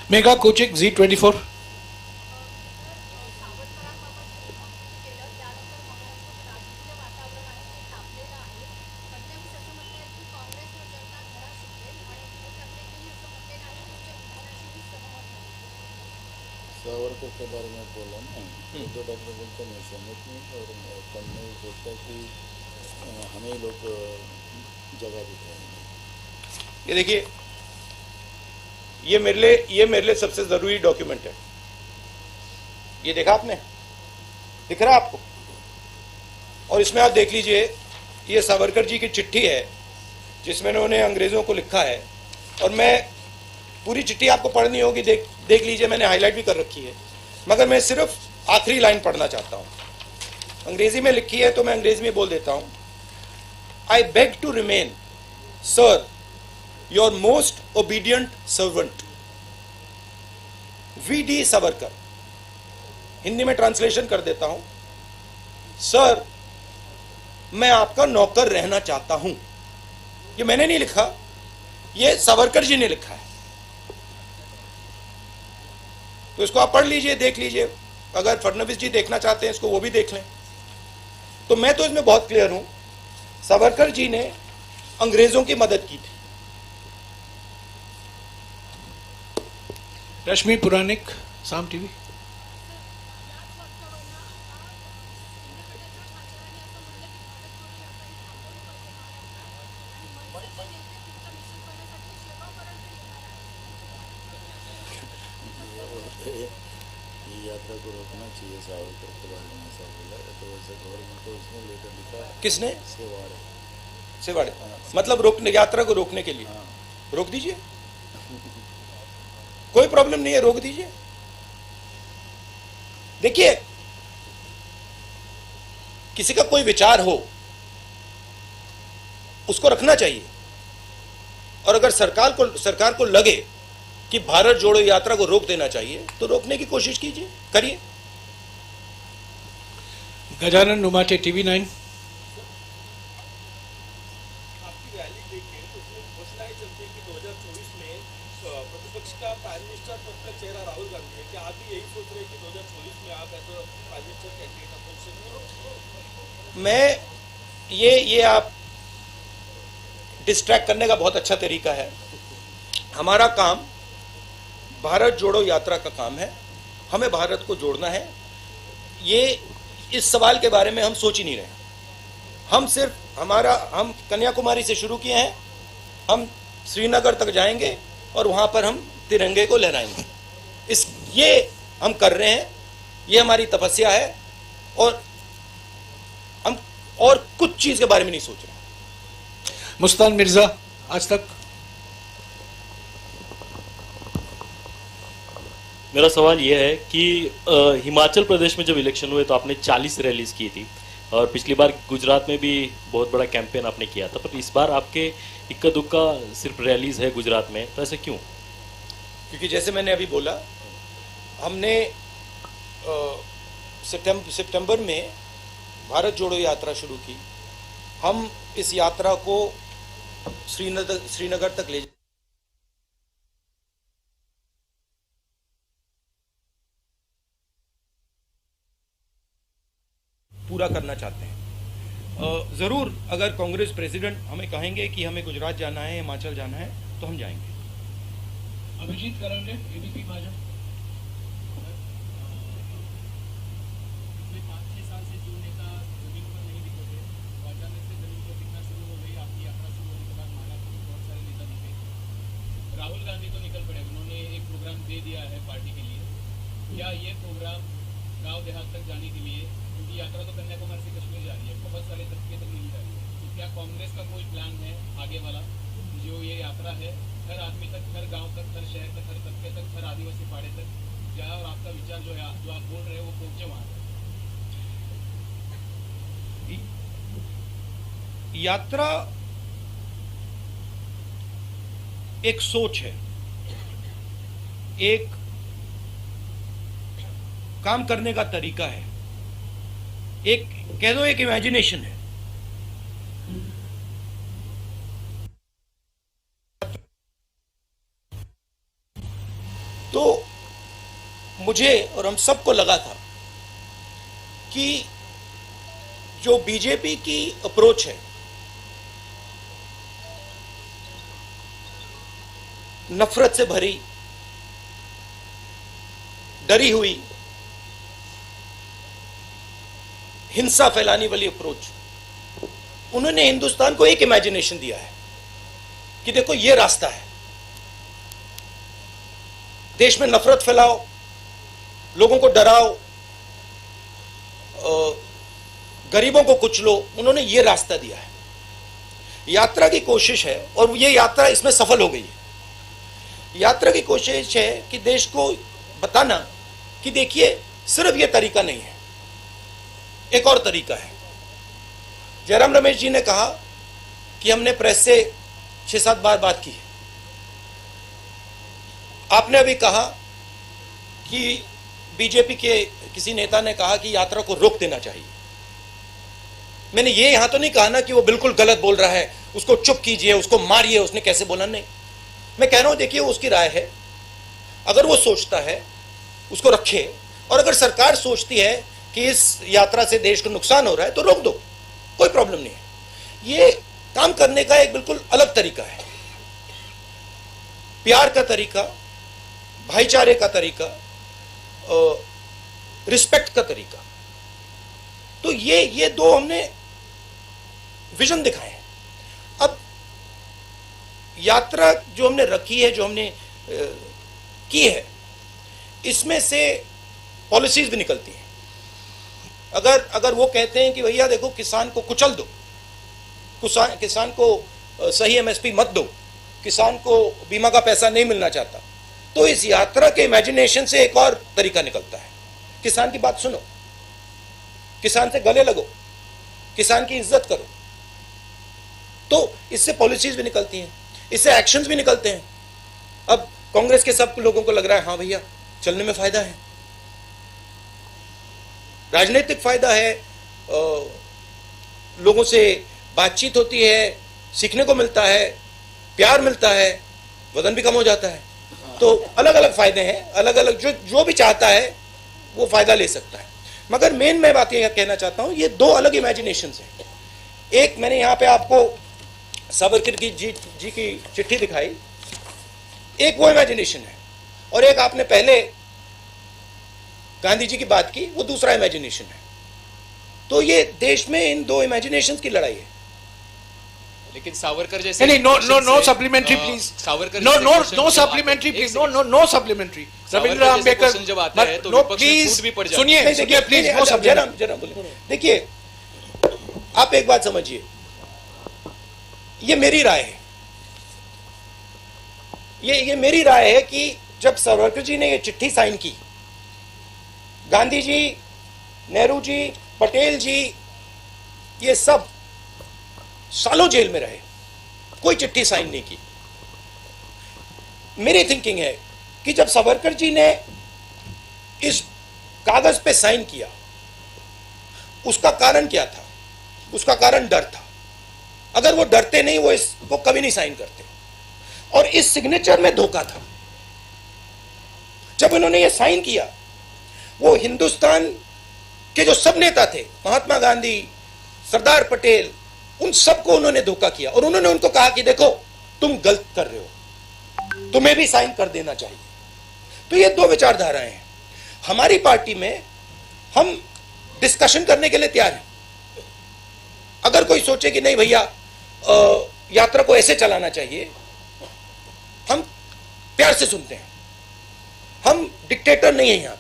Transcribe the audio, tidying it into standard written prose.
Mega कोचिक Z24। Savarkar के बारे में बोला ना, तो डॉक्टर बोलते मैं सहमत नहीं, और मैं सोचता है कि हमें लोग जगह भी देंगे। ये देखिए, ये मेरे लिए सबसे जरूरी डॉक्यूमेंट है। ये देखा आपने, दिख रहा है आपको? और इसमें आप देख लीजिए, ये सावरकर जी की चिट्ठी है जिसमें उन्होंने अंग्रेजों को लिखा है। और मैं पूरी चिट्ठी आपको पढ़नी होगी, देख लीजिए, मैंने हाईलाइट भी कर रखी है, मगर मैं सिर्फ आखिरी लाइन पढ़ना चाहता हूं। अंग्रेजी में लिखी है तो मैं अंग्रेजी में बोल देता हूं। I beg to remain sir your most obedient servant V D. Savarkar. Hindi में ट्रांसलेशन कर देता हूं, सर मैं आपका नौकर रहना चाहता हूं। ये मैंने नहीं लिखा, ये सावरकर जी ने लिखा है। तो इसको आप पढ़ लीजिए, देख लीजिए। अगर फडणवीस जी देखना चाहते हैं इसको, वो भी देख लें। तो मैं तो इसमें बहुत क्लियर हूं, सावरकर जी ने अंग्रेजों की मदद की थी। रश्मि पुराणिक, साम टीवी। यात्रा को रोकना चाहिए, सावरकर के बारे में ऐसा बोला तो वैसे गवर्नमेंट को उसने लेटर लिखा। किसने? सेवाड़े। मतलब रोकने, यात्रा को रोकने के लिए। रोक दीजिए, कोई प्रॉब्लम नहीं है, रोक दीजिए। देखिए, किसी का कोई विचार हो उसको रखना चाहिए, और अगर सरकार को लगे कि भारत जोड़ो यात्रा को रोक देना चाहिए तो रोकने की कोशिश कीजिए, करिए। गजानन नुमाटे, TV9। आपकी रैली देखे तो उसमें घोषणाएं चलती है कि 2024 में प्रतिपक्ष का प्राइम मिनिस्टर पद का चेहरा राहुल गांधी है। क्या आप भी यही सोच रहे हैं कि 2024 में आप as prime minister candidate oppose करेंगे? मैं ये आप डिस्ट्रैक्ट करने का बहुत अच्छा तरीका है। हमारा काम भारत जोड़ो यात्रा का काम है, हमें भारत को जोड़ना है। ये इस सवाल के बारे में हम सोच ही नहीं रहे। हम सिर्फ हम कन्याकुमारी से शुरू किए हैं, हम श्रीनगर तक जाएंगे और वहां पर हम तिरंगे को लहराएंगे। ये हम कर रहे हैं, ये हमारी तपस्या है, और हम और कुछ चीज के बारे में नहीं सोच रहे। मुस्तान मिर्जा, आज तक। मेरा सवाल यह है कि हिमाचल प्रदेश में जब इलेक्शन हुए तो आपने 40 रैलीज की थी, और पिछली बार गुजरात में भी बहुत बड़ा कैंपेन आपने किया था, पर इस बार आपके इक्का दुक्का सिर्फ रैलीज है गुजरात में, तो ऐसे क्यों? क्योंकि जैसे मैंने अभी बोला, हमने सितंबर में भारत जोड़ो यात्रा शुरू की। हम इस यात्रा को श्रीनगर तक ले पूरा करना चाहते हैं। जरूर अगर कांग्रेस प्रेसिडेंट हमें कहेंगे कि हमें गुजरात जाना है, हिमाचल जाना है, तो हम जाएंगे। अभिजीत करंडे, एबीपी भाजपा। राहुल गांधी तो निकल पड़े, उन्होंने एक प्रोग्राम दे दिया है पार्टी के लिए। क्या ये प्रोग्राम गांव देहात तक जाने के लिए, क्योंकि यात्रा तो कन्याकुमारी से कश्मीर जा रही है, बहुत सारे तबके तक नहीं जा रही है, तो क्या कांग्रेस का कोई प्लान है आगे वाला, जो ये यात्रा है हर आदमी तक, हर गांव तक, हर शहर तक, हर तबके तक, हर आदिवासी पाड़े तक जाए, और आपका विचार जो है, जो आप बोल रहे हो, वो पहुंचे वहां तक? यात्रा एक सोच है, एक काम करने का तरीका है, एक कह दो एक इमेजिनेशन है। तो मुझे और हम सबको लगा था कि जो बीजेपी की अप्रोच है, नफरत से भरी, डरी हुई, हिंसा फैलाने वाली अप्रोच, उन्होंने हिंदुस्तान को एक इमेजिनेशन दिया है कि देखो ये रास्ता है, देश में नफरत फैलाओ, लोगों को डराओ, गरीबों को कुचलो। उन्होंने ये रास्ता दिया है। यात्रा की कोशिश है और ये यात्रा इसमें सफल हो गई है। यात्रा की कोशिश है कि देश को बताना कि देखिए सिर्फ ये तरीका नहीं है, एक और तरीका है। जयराम रमेश जी ने कहा कि हमने प्रेस से 6-7 बार बात की है। आपने अभी कहा कि बीजेपी के किसी नेता ने कहा कि यात्रा को रोक देना चाहिए। मैंने ये यहां तो नहीं कहा ना कि वो बिल्कुल गलत बोल रहा है, उसको चुप कीजिए, उसको मारिए, उसने कैसे बोला, नहीं। मैं कह रहा हूं देखिए उसकी राय है, अगर वो सोचता है उसको रखे, और अगर सरकार सोचती है कि इस यात्रा से देश को नुकसान हो रहा है तो रोक दो, कोई प्रॉब्लम नहीं है। ये काम करने का एक बिल्कुल अलग तरीका है, प्यार का तरीका, भाईचारे का तरीका, रिस्पेक्ट का तरीका। तो ये दो हमने विजन दिखाए हैं। अब यात्रा जो हमने रखी है, जो हमने की है, इसमें से पॉलिसीज भी निकलती हैं। अगर वो कहते हैं कि भैया देखो किसान को कुचल दो, किसान को सही एमएसपी मत दो, किसान को बीमा का पैसा नहीं मिलना चाहता, तो इस यात्रा के इमेजिनेशन से एक और तरीका निकलता है। किसान की बात सुनो, किसान से गले लगो, किसान की इज्जत करो। तो इससे पॉलिसीज भी निकलती हैं, इससे एक्शंस भी निकलते हैं। अब कांग्रेस के सब लोगों को लग रहा है हाँ भैया चलने में फायदा है, राजनीतिक फायदा है, लोगों से बातचीत होती है, सीखने को मिलता है, प्यार मिलता है, वजन भी कम हो जाता है। तो अलग अलग फायदे हैं, अलग अलग जो भी चाहता है वो फायदा ले सकता है। मगर मेन मैं बात ये कहना चाहता हूं, ये दो अलग इमेजिनेशन हैं। एक मैंने यहां पे आपको सावरकर जी की चिट्ठी दिखाई, एक वो इमेजिनेशन है, और एक आपने पहले गांधी जी की बात की, वो दूसरा इमेजिनेशन है। तो ये देश में इन दो इमेजिनेशंस की लड़ाई है। लेकिन सावरकर जैसे नहीं, no supplementary please, Savarkar no supplementary please, no supplementary. Ravindra Ambedkar जब आते हैं तो विपक्ष में फूट भी पड़ जाती है। सुनिए प्लीज, नो सप्लीमेंटरी। जरा बोलिए। देखिए आप एक बात समझिए, ये मेरी राय है, ये मेरी राय है कि जब सावरकर जी ने ये चिट्ठी साइन की, गांधी जी, नेहरू जी, पटेल जी, ये सब सालों जेल में रहे, कोई चिट्ठी साइन नहीं की। मेरी थिंकिंग है कि जब सावरकर जी ने इस कागज पे साइन किया, उसका कारण क्या था? उसका कारण डर था। अगर वो डरते नहीं, वो इसको कभी नहीं साइन करते। और इस सिग्नेचर में धोखा था। जब उन्होंने ये साइन किया, वो हिंदुस्तान के जो सब नेता थे, महात्मा गांधी, सरदार पटेल, उन सबको उन्होंने धोखा किया, और उन्होंने उनको कहा कि देखो तुम गलत कर रहे हो, तुम्हें भी साइन कर देना चाहिए। तो ये दो विचारधाराएं हैं। हमारी पार्टी में हम डिस्कशन करने के लिए तैयार हैं। अगर कोई सोचे कि नहीं भैया यात्रा को ऐसे चलाना चाहिए, हम प्यार से सुनते हैं। हम डिक्टेटर नहीं हैं यहां।